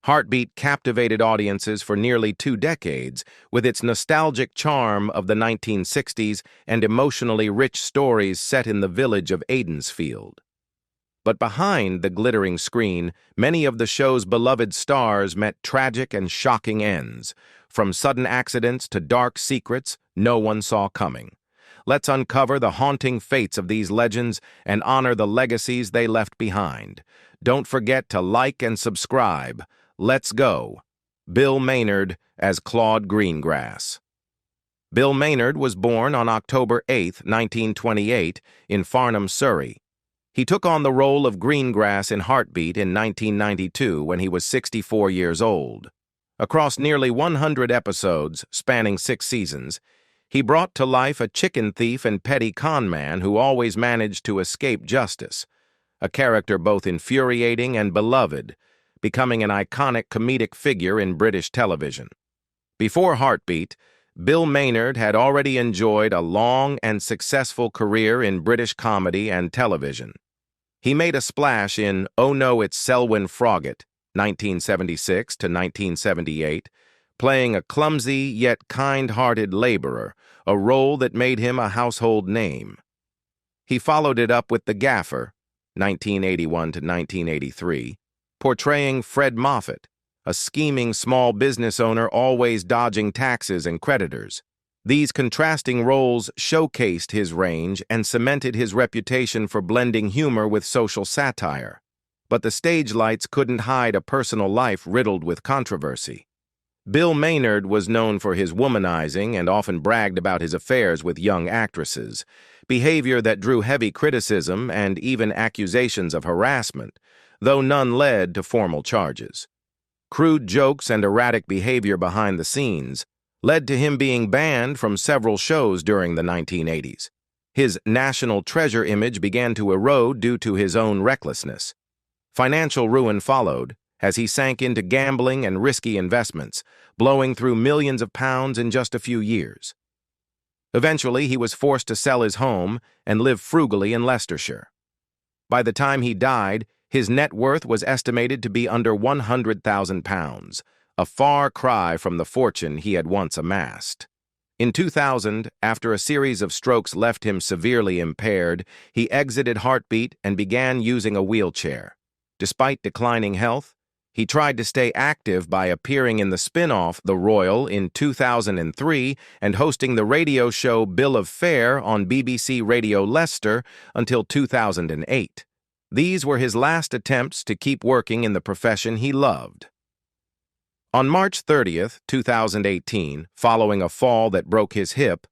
Heartbeat captivated audiences for nearly 2 decades with its nostalgic charm of the 1960s and emotionally rich stories set in the village of Aidensfield. But behind the glittering screen, many of the show's beloved stars met tragic and shocking ends, from sudden accidents to dark secrets no one saw coming. Let's uncover the haunting fates of these legends and honor the legacies they left behind. Don't forget to like and subscribe. Let's go. Bill Maynard as Claude Greengrass. Bill Maynard was born on October 8, 1928, in Farnham, Surrey. He took on the role of Greengrass in Heartbeat in 1992 when he was 64 years old. Across nearly 100 episodes, spanning 6 seasons, he brought to life a chicken thief and petty con man who always managed to escape justice, a character both infuriating and beloved, becoming an iconic comedic figure in British television. Before Heartbeat, Bill Maynard had already enjoyed a long and successful career in British comedy and television. He made a splash in Oh No, It's Selwyn Froggatt, 1976 to 1978, playing a clumsy yet kind-hearted laborer, a role that made him a household name. He followed it up with The Gaffer, 1981 to 1983, portraying Fred Moffat, a scheming small business owner always dodging taxes and creditors. These contrasting roles showcased his range and cemented his reputation for blending humor with social satire. But the stage lights couldn't hide a personal life riddled with controversy. Bill Maynard was known for his womanizing and often bragged about his affairs with young actresses, behavior that drew heavy criticism and even accusations of harassment, though none led to formal charges. Crude jokes and erratic behavior behind the scenes led to him being banned from several shows during the 1980s. His national treasure image began to erode due to his own recklessness. Financial ruin followed as he sank into gambling and risky investments, blowing through millions of pounds in just a few years. Eventually, he was forced to sell his home and live frugally in Leicestershire. By the time he died, his net worth was estimated to be under £100,000, a far cry from the fortune he had once amassed. In 2000, after a series of strokes left him severely impaired, he exited Heartbeat and began using a wheelchair. Despite declining health, he tried to stay active by appearing in the spin-off The Royal in 2003 and hosting the radio show Bill of Fare on BBC Radio Leicester until 2008. These were his last attempts to keep working in the profession he loved. On March 30, 2018, following a fall that broke his hip,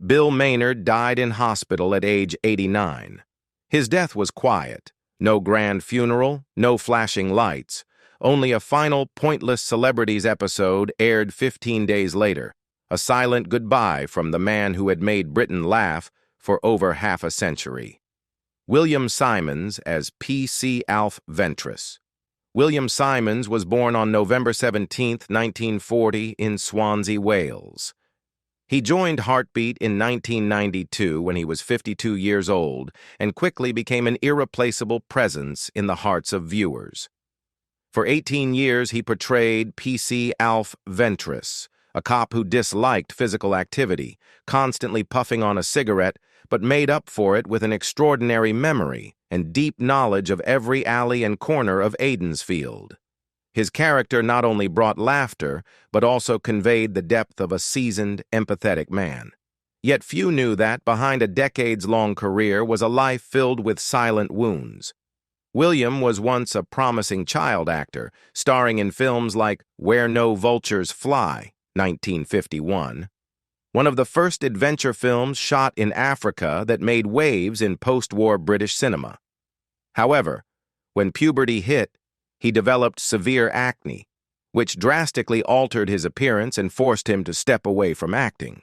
Bill Maynard died in hospital at age 89. His death was quiet. No grand funeral, no flashing lights. Only a final pointless celebrities episode aired 15 days later, a silent goodbye from the man who had made Britain laugh for over half a century. William Symonds as P.C. Alf Ventris. William Symonds was born on November 17, 1940, in Swansea, Wales. He joined Heartbeat in 1992 when he was 52 years old and quickly became an irreplaceable presence in the hearts of viewers. For 18 years, he portrayed P.C. Alf Ventris, a cop who disliked physical activity, constantly puffing on a cigarette, but made up for it with an extraordinary memory and deep knowledge of every alley and corner of Aidensfield. His character not only brought laughter, but also conveyed the depth of a seasoned, empathetic man. Yet few knew that behind a decades-long career was a life filled with silent wounds. William was once a promising child actor, starring in films like Where No Vultures Fly, 1951, one of the first adventure films shot in Africa that made waves in post-war British cinema. However, when puberty hit, he developed severe acne, which drastically altered his appearance and forced him to step away from acting.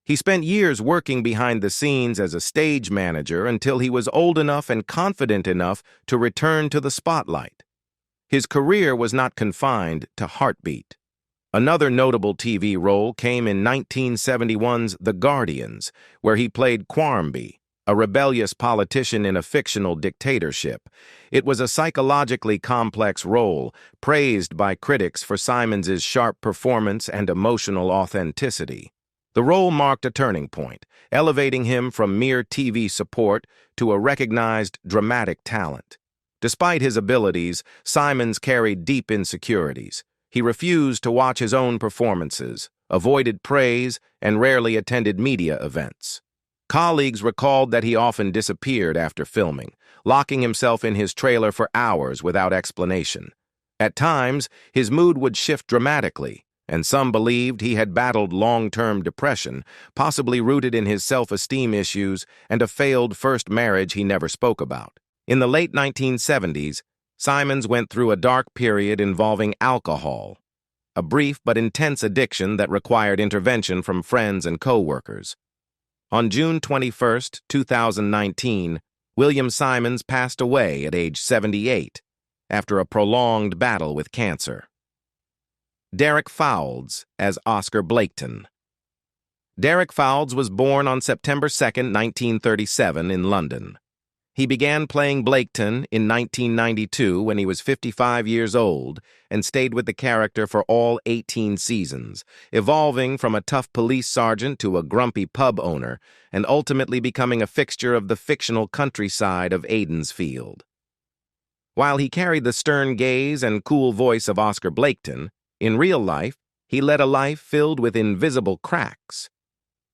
He spent years working behind the scenes as a stage manager until he was old enough and confident enough to return to the spotlight. His career was not confined to Heartbeat. Another notable TV role came in 1971's The Guardians, where he played Quarmby, a rebellious politician in a fictional dictatorship. It was a psychologically complex role, praised by critics for Simons's sharp performance and emotional authenticity. The role marked a turning point, elevating him from mere TV support to a recognized dramatic talent. Despite his abilities, Simons carried deep insecurities. He refused to watch his own performances, avoided praise, and rarely attended media events. Colleagues recalled that he often disappeared after filming, locking himself in his trailer for hours without explanation. At times, his mood would shift dramatically, and some believed he had battled long-term depression, possibly rooted in his self-esteem issues and a failed first marriage he never spoke about. In the late 1970s, Simons went through a dark period involving alcohol, a brief but intense addiction that required intervention from friends and co-workers. On June 21, 2019, William Simons passed away at age 78 after a prolonged battle with cancer. Derek Fowlds as Oscar Blaketon. Derek Fowlds was born on September 2, 1937, in London. He began playing Blaketon in 1992 when he was 55 years old and stayed with the character for all 18 seasons, evolving from a tough police sergeant to a grumpy pub owner and ultimately becoming a fixture of the fictional countryside of Aidensfield. While he carried the stern gaze and cool voice of Oscar Blaketon, in real life, he led a life filled with invisible cracks.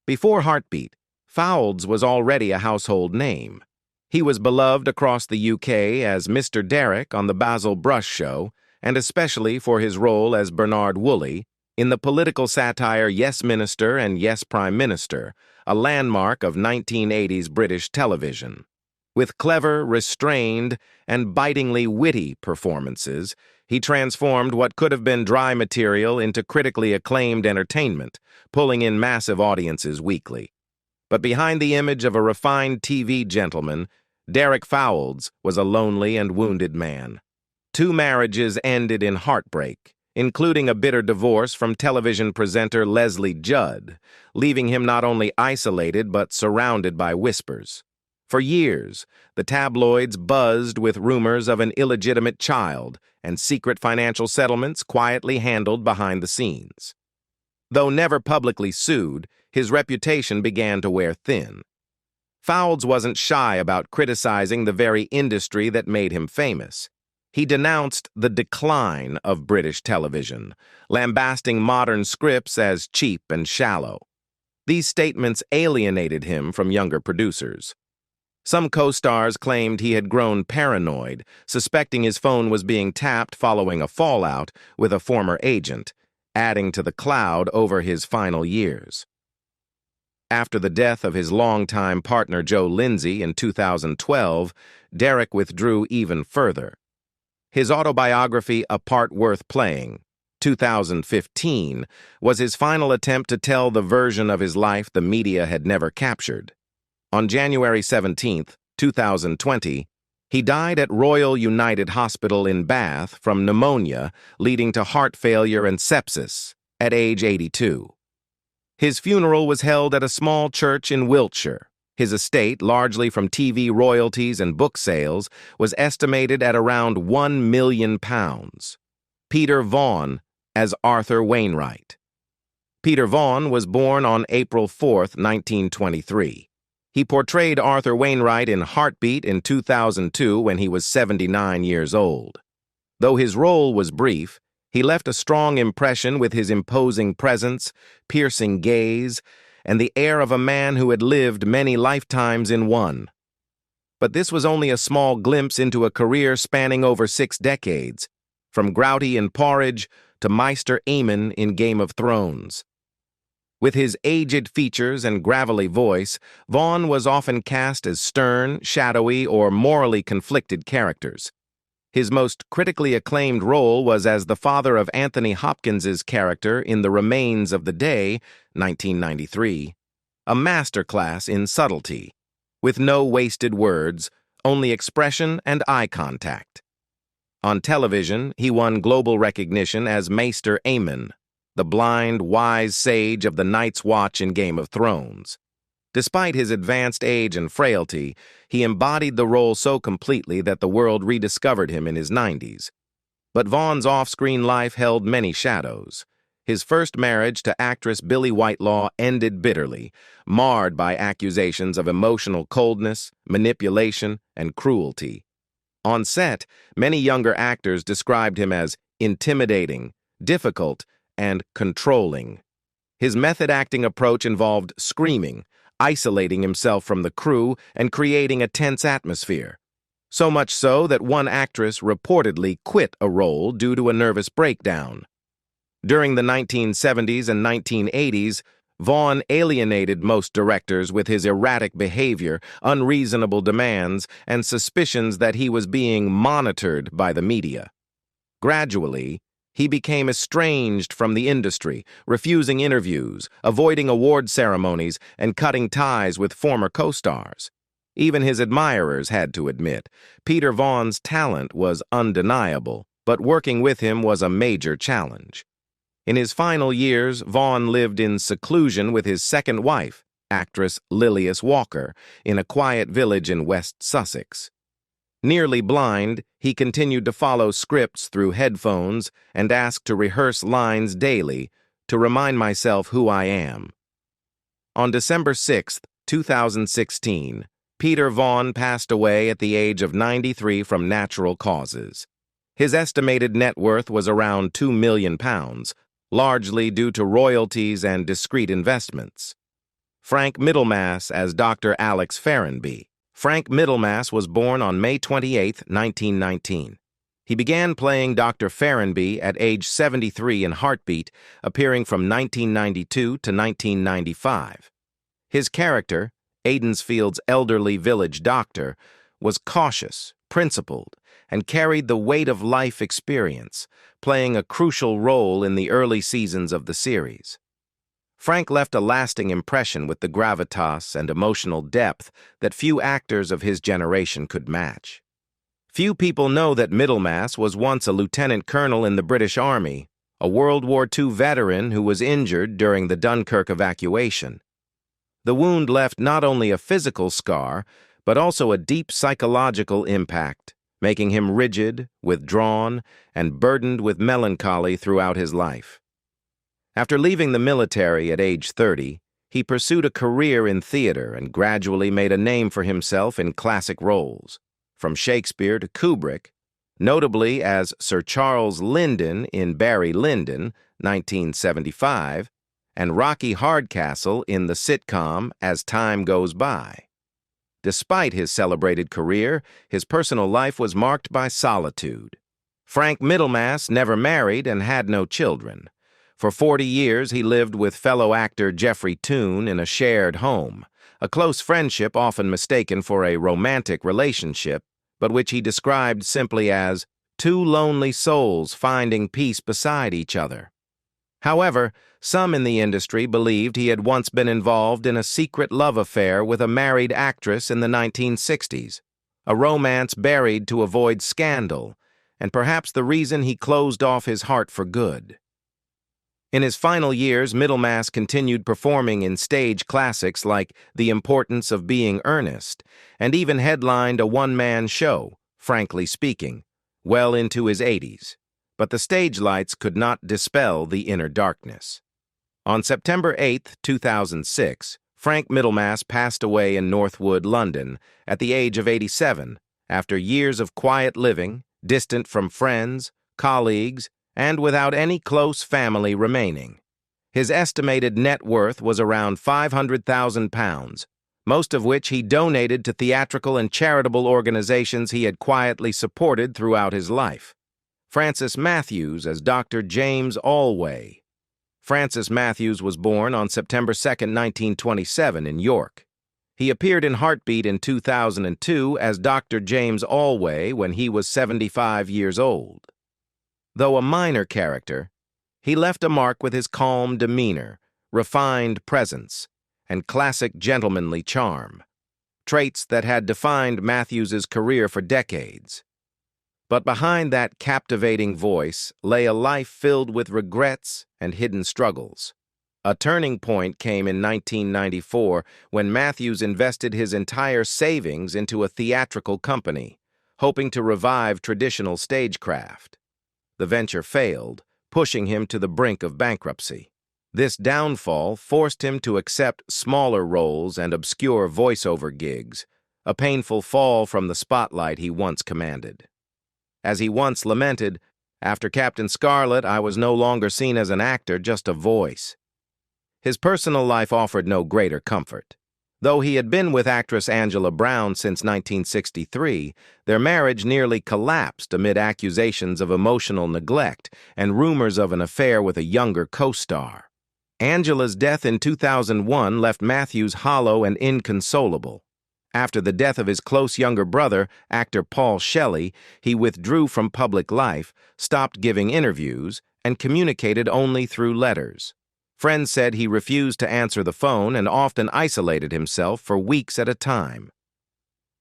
Before Heartbeat, Fowlds was already a household name. He was beloved across the UK as Mr. Derek on The Basil Brush Show, and especially for his role as Bernard Woolley in the political satire Yes Minister and Yes Prime Minister, a landmark of 1980s British television. With clever, restrained, and bitingly witty performances, he transformed what could have been dry material into critically acclaimed entertainment, pulling in massive audiences weekly. But behind the image of a refined TV gentleman, Derek Fowlds was a lonely and wounded man. 2 marriages ended in heartbreak, including a bitter divorce from television presenter Leslie Judd, leaving him not only isolated but surrounded by whispers. For years, the tabloids buzzed with rumors of an illegitimate child and secret financial settlements quietly handled behind the scenes. Though never publicly sued, his reputation began to wear thin. Fowlds wasn't shy about criticizing the very industry that made him famous. He denounced the decline of British television, lambasting modern scripts as cheap and shallow. These statements alienated him from younger producers. Some co-stars claimed he had grown paranoid, suspecting his phone was being tapped following a fallout with a former agent, adding to the cloud over his final years. After the death of his longtime partner Joe Lindsay in 2012, Derek withdrew even further. His autobiography, A Part Worth Playing, 2015, was his final attempt to tell the version of his life the media had never captured. On January 17, 2020, he died at Royal United Hospital in Bath from pneumonia leading to heart failure and sepsis at age 82. His funeral was held at a small church in Wiltshire. His estate, largely from TV royalties and book sales, was estimated at around £1 million. Peter Vaughn as Arthur Wainwright. Peter Vaughn was born on April 4, 1923. He portrayed Arthur Wainwright in Heartbeat in 2002 when he was 79 years old. Though his role was brief, he left a strong impression with his imposing presence, piercing gaze, and the air of a man who had lived many lifetimes in one. But this was only a small glimpse into a career spanning over 6 decades, from Grouty in Porridge to Maester Aemon in Game of Thrones. With his aged features and gravelly voice, Vaughn was often cast as stern, shadowy, or morally conflicted characters. His most critically acclaimed role was as the father of Anthony Hopkins's character in The Remains of the Day, 1993, a masterclass in subtlety, with no wasted words, only expression and eye contact. On television, he won global recognition as Maester Aemon, the blind, wise sage of the Night's Watch in Game of Thrones. Despite his advanced age and frailty, he embodied the role so completely that the world rediscovered him in his 90s. But Vaughn's off-screen life held many shadows. His first marriage to actress Billie Whitelaw ended bitterly, marred by accusations of emotional coldness, manipulation, and cruelty. On set, many younger actors described him as intimidating, difficult, and controlling. His method acting approach involved screaming, isolating himself from the crew, and creating a tense atmosphere. So much so that one actress reportedly quit a role due to a nervous breakdown. During the 1970s and 1980s, Vaughn alienated most directors with his erratic behavior, unreasonable demands, and suspicions that he was being monitored by the media. Gradually, he became estranged from the industry, refusing interviews, avoiding award ceremonies, and cutting ties with former co-stars. Even his admirers had to admit, Peter Vaughn's talent was undeniable, but working with him was a major challenge. In his final years, Vaughn lived in seclusion with his second wife, actress Lillias Walker, in a quiet village in West Sussex. Nearly blind, he continued to follow scripts through headphones and asked to rehearse lines daily to remind myself who I am. On December 6, 2016, Peter Vaughn passed away at the age of 93 from natural causes. His estimated net worth was around £2 million, largely due to royalties and discreet investments. Frank Middlemass as Dr. Alex Ferrenby. Frank Middlemass was born on May 28, 1919. He began playing Dr. Ferrenby at age 73 in Heartbeat, appearing from 1992 to 1995. His character, Aidensfield's elderly village doctor, was cautious, principled, and carried the weight of life experience, playing a crucial role in the early seasons of the series. Frank left a lasting impression with the gravitas and emotional depth that few actors of his generation could match. Few people know that Middlemass was once a lieutenant colonel in the British Army, a World War II veteran who was injured during the Dunkirk evacuation. The wound left not only a physical scar, but also a deep psychological impact, making him rigid, withdrawn, and burdened with melancholy throughout his life. After leaving the military at age 30, he pursued a career in theater and gradually made a name for himself in classic roles, from Shakespeare to Kubrick, notably as Sir Charles Lyndon in Barry Lyndon, 1975, and Rocky Hardcastle in the sitcom As Time Goes By. Despite his celebrated career, his personal life was marked by solitude. Frank Middlemass never married and had no children. For 40 years, he lived with fellow actor Jeffrey Toone in a shared home, a close friendship often mistaken for a romantic relationship, but which he described simply as two lonely souls finding peace beside each other. However, some in the industry believed he had once been involved in a secret love affair with a married actress in the 1960s, a romance buried to avoid scandal, and perhaps the reason he closed off his heart for good. In his final years, Middlemass continued performing in stage classics like The Importance of Being Earnest, and even headlined a one-man show, Frankly Speaking, well into his 80s. But the stage lights could not dispel the inner darkness. On September 8, 2006, Frank Middlemass passed away in Northwood, London, at the age of 87, after years of quiet living, distant from friends, colleagues, and without any close family remaining. His estimated net worth was around £500,000, most of which he donated to theatrical and charitable organizations he had quietly supported throughout his life. Francis Matthews as Dr. James Allway. Francis Matthews was born on September 2, 1927, in York. He appeared in Heartbeat in 2002 as Dr. James Allway when he was 75 years old. Though a minor character, he left a mark with his calm demeanor, refined presence, and classic gentlemanly charm, traits that had defined Matthews's career for decades. But behind that captivating voice lay a life filled with regrets and hidden struggles. A turning point came in 1994 when Matthews invested his entire savings into a theatrical company, hoping to revive traditional stagecraft. The venture failed, pushing him to the brink of bankruptcy. This downfall forced him to accept smaller roles and obscure voiceover gigs, a painful fall from the spotlight he once commanded. As he once lamented, "After Captain Scarlet, I was no longer seen as an actor, just a voice." His personal life offered no greater comfort. Though he had been with actress Angela Brown since 1963, their marriage nearly collapsed amid accusations of emotional neglect and rumors of an affair with a younger co-star. Angela's death in 2001 left Matthews hollow and inconsolable. After the death of his close younger brother, actor Paul Shelley, he withdrew from public life, stopped giving interviews, and communicated only through letters. Friends said he refused to answer the phone and often isolated himself for weeks at a time.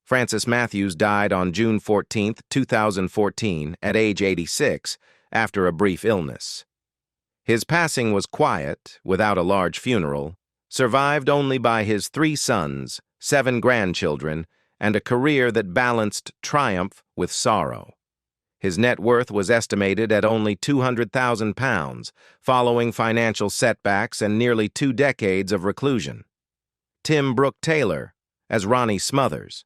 Francis Matthews died on June 14, 2014, at age 86, after a brief illness. His passing was quiet, without a large funeral, survived only by his 3 sons, 7 grandchildren, and a career that balanced triumph with sorrow. His net worth was estimated at only £200,000, following financial setbacks and nearly 2 decades of reclusion. Tim Brooke-Taylor, as Ronnie Smothers.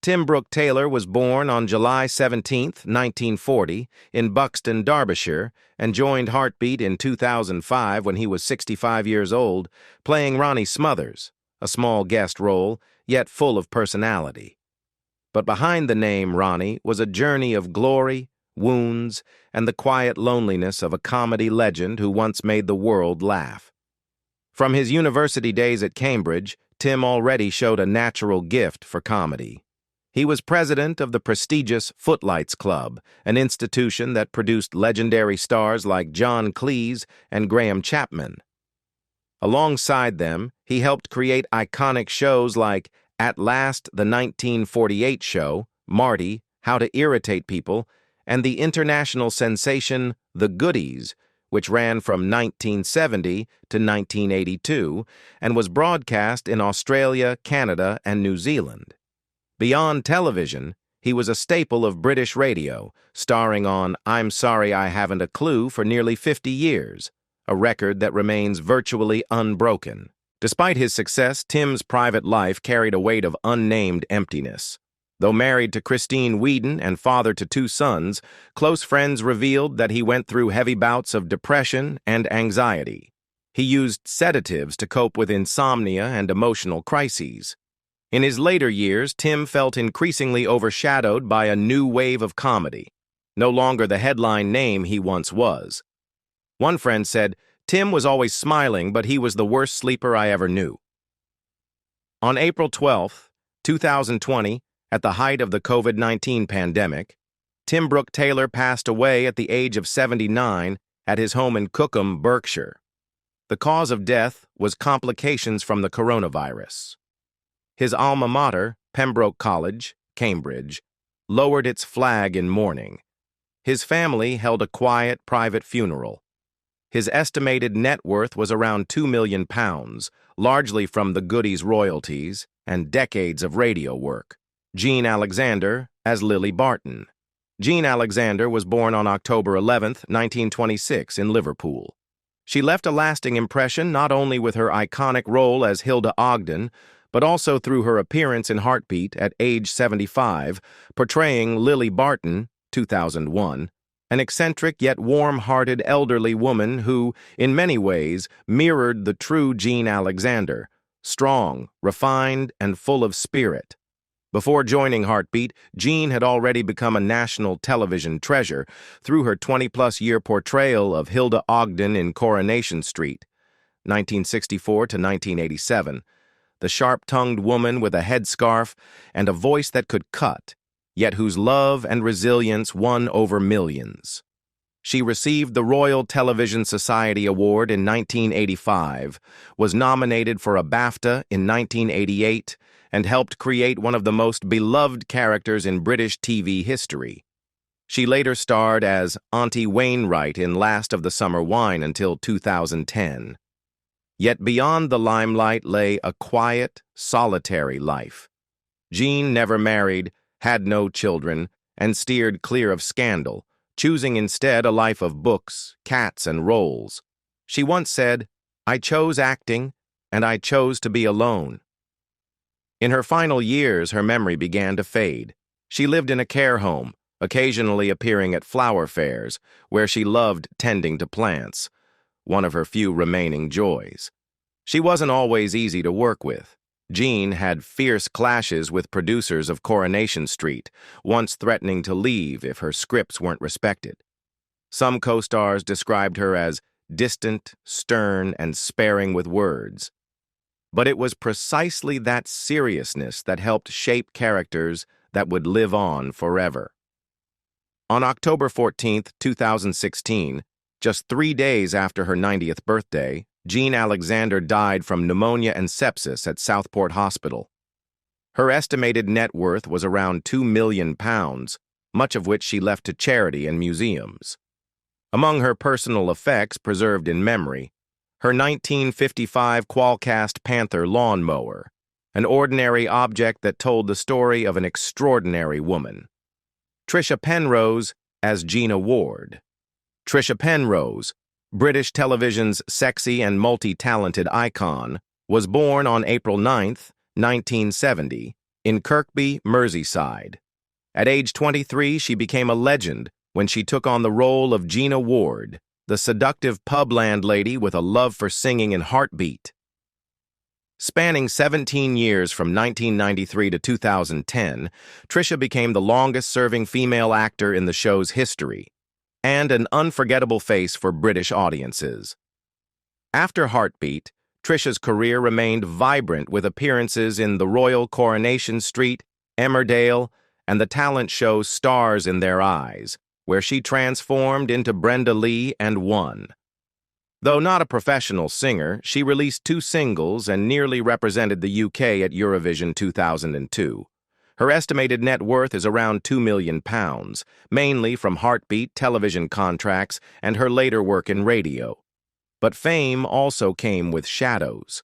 Tim Brooke-Taylor was born on July 17, 1940, in Buxton, Derbyshire, and joined Heartbeat in 2005 when he was 65 years old, playing Ronnie Smothers, a small guest role, yet full of personality. But behind the name Ronnie was a journey of glory, wounds, and the quiet loneliness of a comedy legend who once made the world laugh. From his university days at Cambridge, Tim already showed a natural gift for comedy. He was president of the prestigious Footlights Club, an institution that produced legendary stars like John Cleese and Graham Chapman. Alongside them, he helped create iconic shows like At Last, the 1948 Show, Marty, How to Irritate People, and the international sensation The Goodies, which ran from 1970 to 1982 and was broadcast in Australia, Canada, and New Zealand. Beyond television, he was a staple of British radio, starring on I'm Sorry I Haven't a Clue for nearly 50 years, a record that remains virtually unbroken. Despite his success, Tim's private life carried a weight of unnamed emptiness. Though married to Christine Whedon and father to 2 sons, close friends revealed that he went through heavy bouts of depression and anxiety. He used sedatives to cope with insomnia and emotional crises. In his later years, Tim felt increasingly overshadowed by a new wave of comedy, no longer the headline name he once was. One friend said, "Tim was always smiling, but he was the worst sleeper I ever knew." On April 12, 2020, at the height of the COVID-19 pandemic, Tim Brooke-Taylor passed away at the age of 79 at his home in Cookham, Berkshire. The cause of death was complications from the coronavirus. His alma mater, Pembroke College, Cambridge, lowered its flag in mourning. His family held a quiet, private funeral. His estimated net worth was around £2 million, largely from the Goodies royalties and decades of radio work. Jean Alexander as Lily Barton. Jean Alexander was born on October 11, 1926, in Liverpool. She left a lasting impression not only with her iconic role as Hilda Ogden, but also through her appearance in Heartbeat at age 75, portraying Lily Barton, 2001, an eccentric yet warm-hearted elderly woman who, in many ways, mirrored the true Jean Alexander, strong, refined, and full of spirit. Before joining Heartbeat, Jean had already become a national television treasure through her 20-plus-year portrayal of Hilda Ogden in Coronation Street, 1964 to 1987, the sharp-tongued woman with a headscarf and a voice that could cut, yet whose love and resilience won over millions. She received the Royal Television Society Award in 1985, was nominated for a BAFTA in 1988, and helped create one of the most beloved characters in British TV history. She later starred as Auntie Wainwright in Last of the Summer Wine until 2010. Yet beyond the limelight lay a quiet, solitary life. Jean never married, had no children, and steered clear of scandal, choosing instead a life of books, cats, and roles. She once said, "I chose acting, and I chose to be alone." In her final years, her memory began to fade. She lived in a care home, occasionally appearing at flower fairs, where she loved tending to plants, one of her few remaining joys. She wasn't always easy to work with. Jean had fierce clashes with producers of Coronation Street, once threatening to leave if her scripts weren't respected. Some co-stars described her as distant, stern, and sparing with words. But it was precisely that seriousness that helped shape characters that would live on forever. On October 14, 2016, just 3 days after her 90th birthday, Jean Alexander died from pneumonia and sepsis at Southport Hospital. Her estimated net worth was around £2 million, much of which she left to charity and museums. Among her personal effects preserved in memory, her 1955 Qualcast Panther lawnmower, an ordinary object that told the story of an extraordinary woman. Trisha Penrose as Gina Ward. Trisha Penrose, British television's sexy and multi-talented icon, was born on April 9, 1970, in Kirkby, Merseyside. At age 23, she became a legend when she took on the role of Gina Ward, the seductive pub landlady with a love for singing and Heartbeat. Spanning 17 years from 1993 to 2010, Trisha became the longest-serving female actor in the show's history, and an unforgettable face for British audiences. After Heartbeat, Trisha's career remained vibrant with appearances in The Royal Coronation Street, Emmerdale, and the talent show Stars in Their Eyes, where she transformed into Brenda Lee and won. Though not a professional singer, she released 2 singles and nearly represented the UK at Eurovision 2002. Her estimated net worth is around £2 million, mainly from Heartbeat television contracts and her later work in radio. But fame also came with shadows.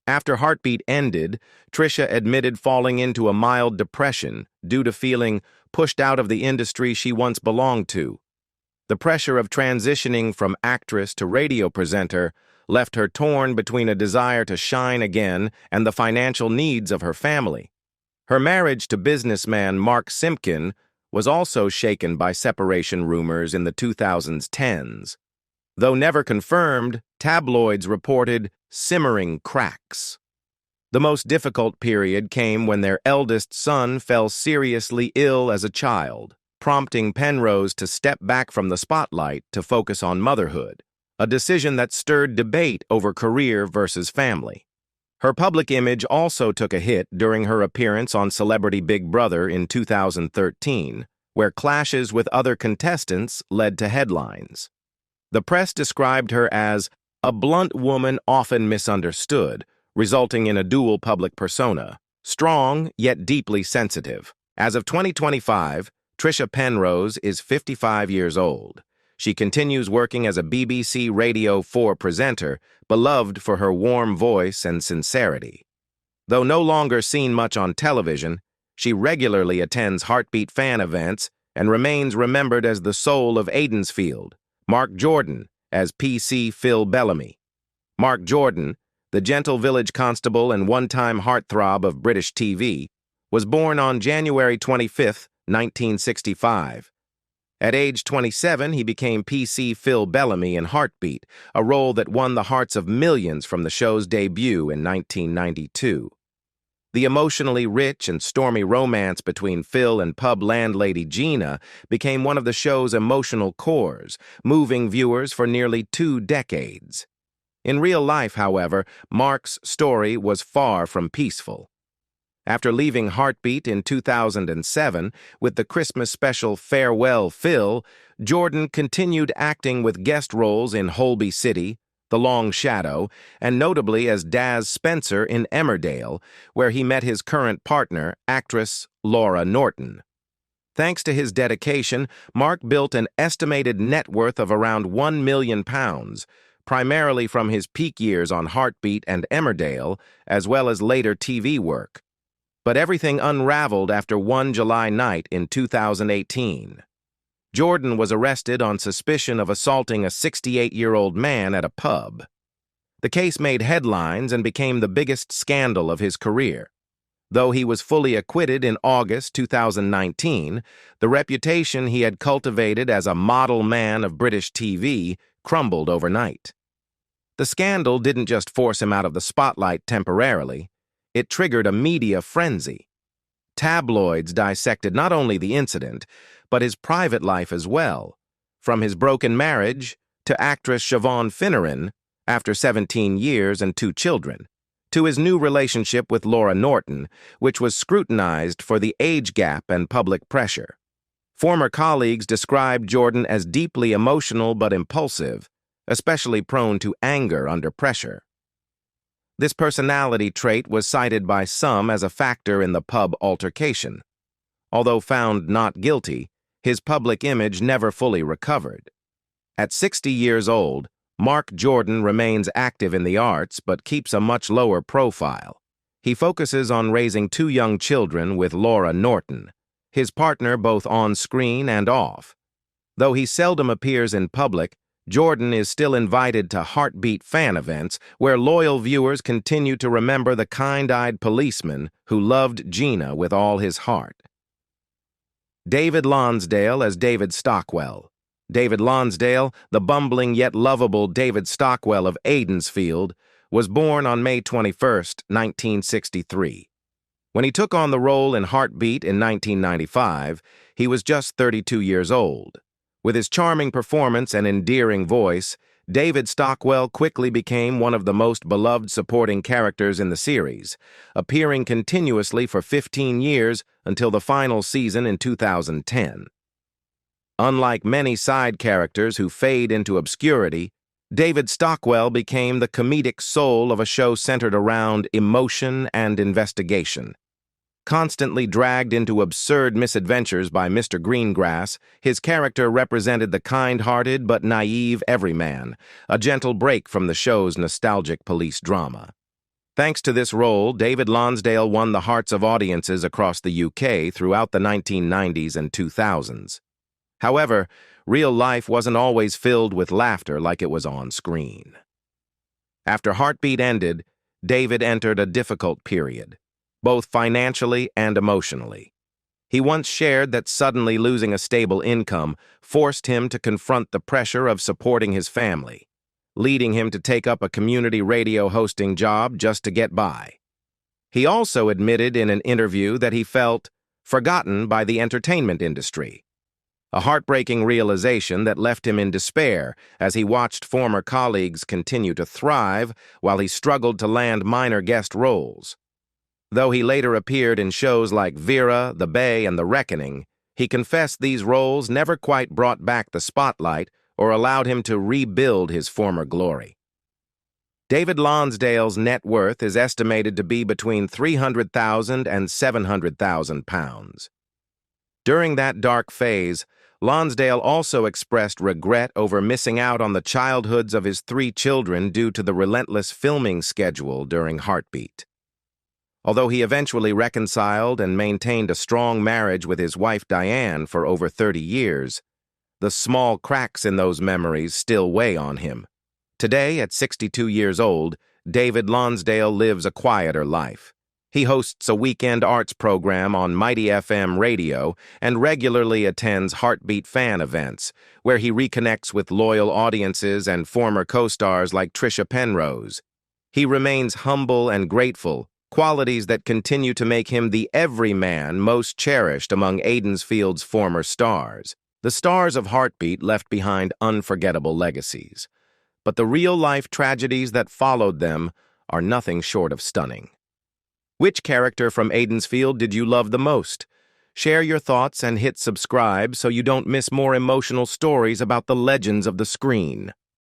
After Heartbeat ended, Trisha admitted falling into a mild depression due to feeling pushed out of the industry she once belonged to. The pressure of transitioning from actress to radio presenter left her torn between a desire to shine again and the financial needs of her family. Her marriage to businessman Mark Simpkin was also shaken by separation rumors in the 2010s. Though never confirmed, tabloids reported simmering cracks. The most difficult period came when their eldest son fell seriously ill as a child, prompting Penrose to step back from the spotlight to focus on motherhood, a decision that stirred debate over career versus family. Her public image also took a hit during her appearance on Celebrity Big Brother in 2013, where clashes with other contestants led to headlines. The press described her as a blunt woman often misunderstood, resulting in a dual public persona, strong yet deeply sensitive. As of 2025, Trisha Penrose is 55 years old. She continues working as a BBC Radio 4 presenter, beloved for her warm voice and sincerity. Though no longer seen much on television, she regularly attends Heartbeat fan events and remains remembered as the soul of Aidensfield, Mark Jordan as PC Phil Bellamy. Mark Jordan, the gentle village constable and one-time heartthrob of British TV, was born on January 25, 1965. At age 27, he became PC Phil Bellamy in Heartbeat, a role that won the hearts of millions from the show's debut in 1992. The emotionally rich and stormy romance between Phil and pub landlady Gina became one of the show's emotional cores, moving viewers for nearly 2 decades. In real life, however, Mark's story was far from peaceful. After leaving Heartbeat in 2007 with the Christmas special Farewell Phil, Jordan continued acting with guest roles in Holby City, The Long Shadow, and notably as Daz Spencer in Emmerdale, where he met his current partner, actress Laura Norton. Thanks to his dedication, Mark built an estimated net worth of around £1 million, primarily from his peak years on Heartbeat and Emmerdale, as well as later TV work. But everything unraveled after one July night in 2018. Jordan was arrested on suspicion of assaulting a 68-year-old man at a pub. The case made headlines and became the biggest scandal of his career. Though he was fully acquitted in August 2019, the reputation he had cultivated as a model man of British TV crumbled overnight. The scandal didn't just force him out of the spotlight temporarily, it triggered a media frenzy. Tabloids dissected not only the incident, but his private life as well, from his broken marriage to actress Siobhan Finneran, after 17 years and 2 children, to his new relationship with Laura Norton, which was scrutinized for the age gap and public pressure. Former colleagues described Jordan as deeply emotional but impulsive, especially prone to anger under pressure. This personality trait was cited by some as a factor in the pub altercation. Although found not guilty, his public image never fully recovered. At 60 years old, Mark Jordan remains active in the arts but keeps a much lower profile. He focuses on raising 2 young children with Laura Norton, his partner both on screen and off. Though he seldom appears in public, Jordan is still invited to Heartbeat fan events where loyal viewers continue to remember the kind-eyed policeman who loved Gina with all his heart. David Lonsdale as David Stockwell. David Lonsdale, the bumbling yet lovable David Stockwell of Aidensfield, was born on May 21, 1963. When he took on the role in Heartbeat in 1995, he was just 32 years old. With his charming performance and endearing voice, David Stockwell quickly became one of the most beloved supporting characters in the series, appearing continuously for 15 years until the final season in 2010. Unlike many side characters who fade into obscurity, David Stockwell became the comedic soul of a show centered around emotion and investigation. Constantly dragged into absurd misadventures by Mr. Greengrass, his character represented the kind-hearted but naive everyman, a gentle break from the show's nostalgic police drama. Thanks to this role, David Lonsdale won the hearts of audiences across the UK throughout the 1990s and 2000s. However, real life wasn't always filled with laughter like it was on screen. After Heartbeat ended, David entered a difficult period, both financially and emotionally. He once shared that suddenly losing a stable income forced him to confront the pressure of supporting his family, leading him to take up a community radio hosting job just to get by. He also admitted in an interview that he felt forgotten by the entertainment industry, a heartbreaking realization that left him in despair as he watched former colleagues continue to thrive while he struggled to land minor guest roles. Though he later appeared in shows like Vera, The Bay, and The Reckoning, he confessed these roles never quite brought back the spotlight or allowed him to rebuild his former glory. David Lonsdale's net worth is estimated to be between £300,000 and £700,000. During that dark phase, Lonsdale also expressed regret over missing out on the childhoods of his 3 children due to the relentless filming schedule during Heartbeat. Although he eventually reconciled and maintained a strong marriage with his wife Diane for over 30 years, the small cracks in those memories still weigh on him. Today, at 62 years old, David Lonsdale lives a quieter life. He hosts a weekend arts program on Mighty FM radio and regularly attends Heartbeat fan events, where he reconnects with loyal audiences and former co-stars like Trisha Penrose. He remains humble and grateful, qualities that continue to make him the everyman most cherished among Aidensfield's former stars. The stars of Heartbeat left behind unforgettable legacies, but the real-life tragedies that followed them are nothing short of stunning. Which character from Aidensfield did you love the most? Share your thoughts and hit subscribe so you don't miss more emotional stories about the legends of the screen.